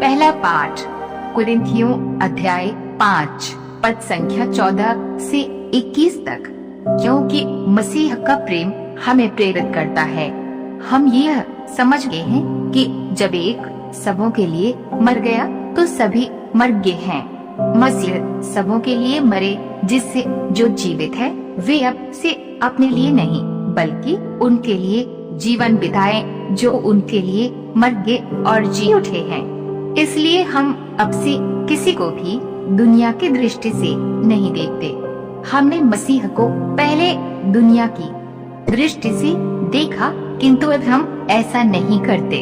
पहला पाठ कुरिन्थियों अध्याय 5 पद संख्या 14 से 21 तक। क्योंकि मसीह का प्रेम हमें प्रेरित करता है। हम यह समझ गए हैं कि जब एक सबों के लिए मर गया तो सभी मर गए हैं। मसीह सबों के लिए मरे, जिससे जो जीवित है वे अब से अपने लिए नहीं बल्कि उनके लिए जीवन बिताए जो उनके लिए मर गए और जी उठे हैं। इसलिए हम अब से किसी को भी दुनिया की दृष्टि से नहीं देखते। हमने मसीह को पहले दुनिया की दृष्टि से देखा, किंतु अब हम ऐसा नहीं करते।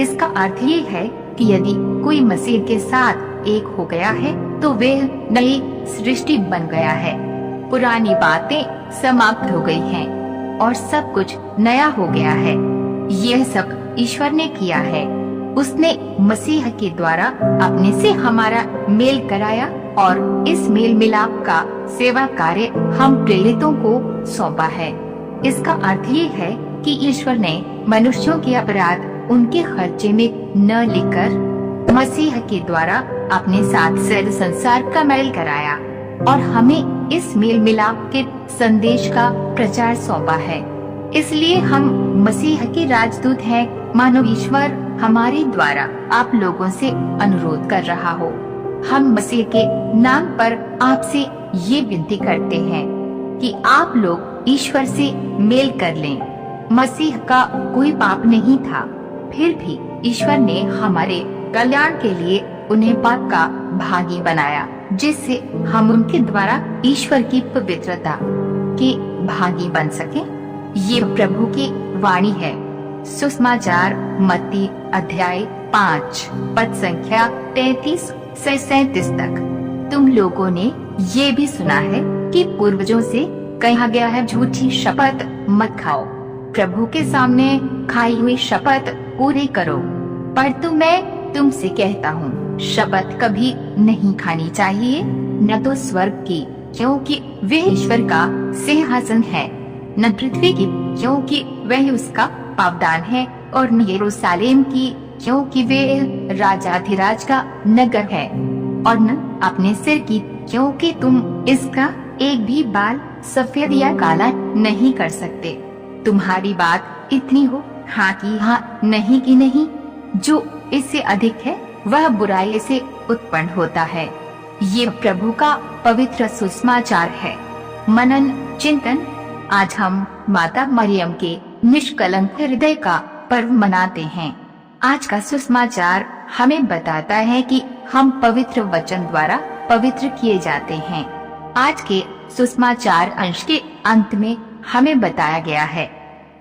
इसका अर्थ ये है कि यदि कोई मसीह के साथ एक हो गया है तो वह नई सृष्टि बन गया है। पुरानी बातें समाप्त हो गई हैं और सब कुछ नया हो गया है। यह सब ईश्वर ने किया है। उसने मसीह के द्वारा अपने से हमारा मेल कराया और इस मेल मिलाप का सेवा कार्य हम प्रेरितों को सौंपा है। इसका अर्थ ये है कि ईश्वर ने मनुष्यों के अपराध उनके खर्चे में न लेकर मसीह के द्वारा अपने साथ सर्व संसार का मेल कराया और हमें इस मेल मिलाप के संदेश का प्रचार सौंपा है। इसलिए हम मसीह के राजदूत हैं, मानो ईश्वर हमारे द्वारा आप लोगों से अनुरोध कर रहा हो। हम मसीह के नाम पर आपसे ये विनती करते हैं कि आप लोग ईश्वर से मेल कर लें। मसीह का कोई पाप नहीं था, फिर भी ईश्वर ने हमारे कल्याण के लिए उन्हें पाप का भागी बनाया, जिससे हम उनके द्वारा ईश्वर की पवित्रता के भागी बन सके। ये प्रभु की वाणी है। सुसमाचार मत्ती अध्याय 5 पद संख्या 33 से 37 तक। तुम लोगों ने ये भी सुना है कि पूर्वजों से कहा गया है, झूठी शपथ मत खाओ। प्रभु के सामने खाई हुई शपथ पूरी करो। परंतु मैं तुमसे कहता हूँ, शपथ कभी नहीं खानी चाहिए, न तो स्वर्ग की, क्योंकि वह ईश्वर का सिंहासन है, न पृथ्वी की, क्योंकि वह उसका पावदान है, और न यरूशलेम की, क्योंकि वे राजाधिराज का नगर है, और न अपने सिर की, क्योंकि तुम इसका एक भी बाल सफेद या काला नहीं कर सकते। तुम्हारी बात इतनी हो, हाँ की हाँ, नहीं की नहीं। जो इससे अधिक है वह बुराई से उत्पन्न होता है। ये प्रभु का पवित्र सुसमाचार है। मनन चिंतन। आज हम माता मरियम के निष्कलंक हृदय का पर्व मनाते हैं। आज का सुसमाचार हमें बताता है कि हम पवित्र वचन द्वारा पवित्र किए जाते हैं। आज के सुसमाचार अंश के अंत में हमें बताया गया है,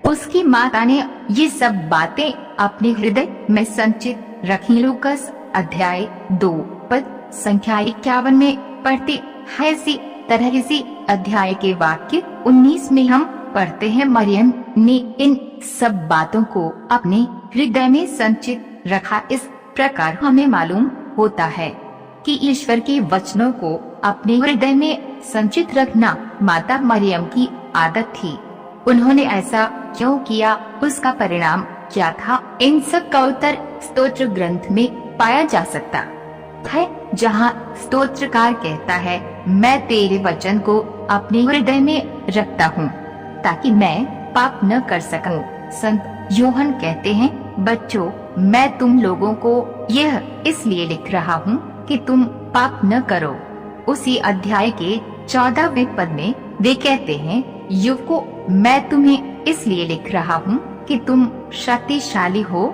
उसकी माता ने ये सब बातें अपने हृदय में संचित रखी। लूकस अध्याय 2 पद संख्या 51 में पढ़ते हैं। इसी तरह इसी अध्याय के वाक्य 19 में हम पढ़ते हैं, मरियम ने इन सब बातों को अपने हृदय में संचित रखा। इस प्रकार हमें मालूम होता है कि ईश्वर के वचनों को अपने हृदय में संचित रखना माता मरियम की आदत थी। उन्होंने ऐसा क्यों किया, उसका परिणाम क्या था, इन सब का उत्तर स्तोत्र ग्रंथ में पाया जा सकता है, जहाँ स्तोत्रकार कहता है, मैं तेरे वचन को अपने हृदय में रखता हूँ ताकि मैं पाप न कर सकूं। संत योहन कहते हैं, बच्चों मैं तुम लोगों को यह इसलिए लिख रहा हूँ कि तुम पाप न करो। उसी अध्याय के 14वें पद में वे कहते हैं, युवकों मैं तुम्हें इसलिए लिख रहा हूँ कि तुम शक्तिशाली हो,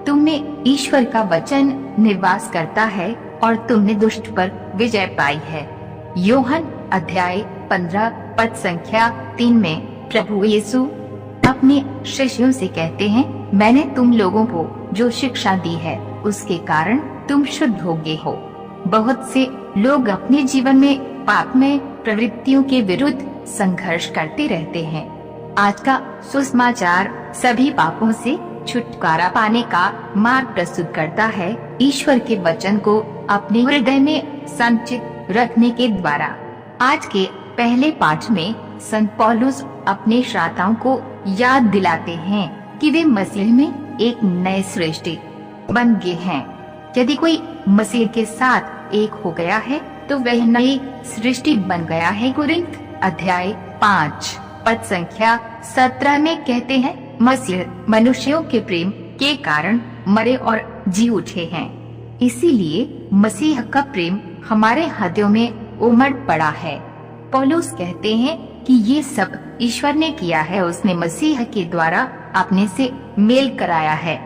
तुम में ईश्वर का वचन निवास करता है और तुमने दुष्ट पर विजय पाई है। योहन अध्याय 15 पद संख्या 3 में प्रभु यीशु अपने शिष्यों से कहते हैं, मैंने तुम लोगों को जो शिक्षा दी है उसके कारण तुम शुद्ध हो गए हो। बहुत से लोग अपने जीवन में पाप में प्रवृत्तियों के विरुद्ध संघर्ष करते रहते हैं। आज का सुसमाचार सभी पापों से छुटकारा पाने का मार्ग प्रस्तुत करता है, ईश्वर के वचन को अपने हृदय में संचित रखने के द्वारा। आज के पहले पाठ में संत पौलुस अपने श्रोताओं को याद दिलाते हैं कि वे मसीह में एक नए सृष्टि बन गए हैं। यदि कोई मसीह के साथ एक हो गया है तो वह नई सृष्टि बन गया है। कुरिन्थ अध्याय 5 पद संख्या 17 में कहते हैं, मसीह मनुष्यों के प्रेम के कारण मरे और जी उठे हैं। इसीलिए मसीह का प्रेम हमारे हृदयों में उमड़ पड़ा है। पौलुस कहते हैं कि ये सब ईश्वर ने किया है, उसने मसीह के द्वारा अपने से मेल कराया है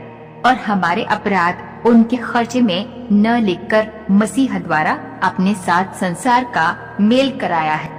और हमारे अपराध उनके खर्चे में न लिखकर मसीह द्वारा अपने साथ संसार का मेल कराया है।